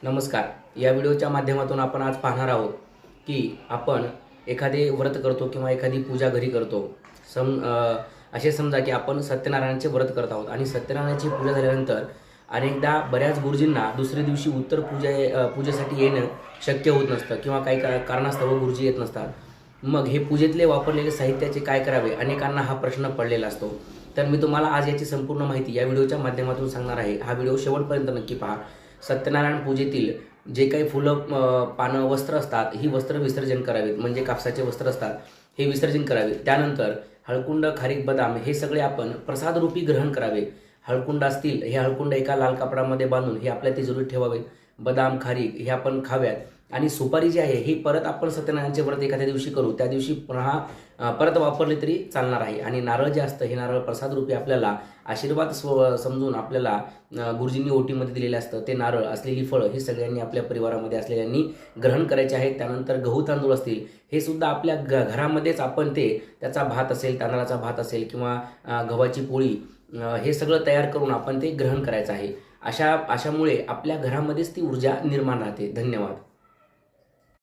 नमस्कार. या व्हिडिओच्या माध्यमातून आपण आज पाहणार आहोत की आपण एखादे व्रत करतो किंवा एखादी पूजा घरी करतो. असे समजा की आपण सत्यनारायणाचे व्रत करत आहोत आणि सत्यनारायणाची पूजा झाल्यानंतर अनेकदा बऱ्याच गुरुजींना दुसऱ्या दिवशी उत्तर पूजेसाठी येणं शक्य होत नसतं किंवा काही कारणास्तव गुरुजी येत नसतात. मग हे पूजेतले वापरलेले साहित्याचे काय करावे, अनेकांना हा प्रश्न पडलेला असतो. तर मी तुम्हाला आज याची संपूर्ण माहिती या व्हिडिओच्या माध्यमातून सांगणार आहे. हा व्हिडिओ शेवटपर्यंत नक्की पहा. सत्यनारायण पूजेतील जे काही फुलं, पानं, वस्त्र असतात, ही वस्त्र विसर्जन करावीत. म्हणजे कापसाचे वस्त्र असतात हे विसर्जन करावे. त्यानंतर हळकुंड, खारीक, बदाम हे सगळे आपण प्रसादरूपी ग्रहण करावे. हळकुंड असतील, हे हळकुंड एका लाल कपड्यामध्ये बांधून हे आपल्या तिजोरीत ठेवावे. बदाम, खारीक हे आपण खाव्यात. आणि सुपारी जी आहे ही परत आपण सत्यनारायणचे व्रत एखाद्या दिवशी करू, त्या दिवशी पुन्हा परत वापरले तरी चालणार आहे. आणि नारळ जे असतं, हे नारळ प्रसादरूपी आपल्याला आशीर्वाद समजून आपल्याला गुरुजींनी ओटीमध्ये दिलेलं असतं. ते नारळ असलेली फळं ही सगळ्यांनी आपल्या परिवारामध्ये असलेल्यांनी ग्रहण करायचे आहेत. त्यानंतर गहू तांदूळ असतील, हे सुद्धा आपल्या घरामध्येच आपण त्याचा भात असेल, तांदळाचा भात असेल किंवा गव्हाची पोळी, हे सगळं तयार करून आपण ते ग्रहण करायचं आहे. अशामुळे आपल्या घरामध्येच ती ऊर्जा निर्माण राहते. धन्यवाद.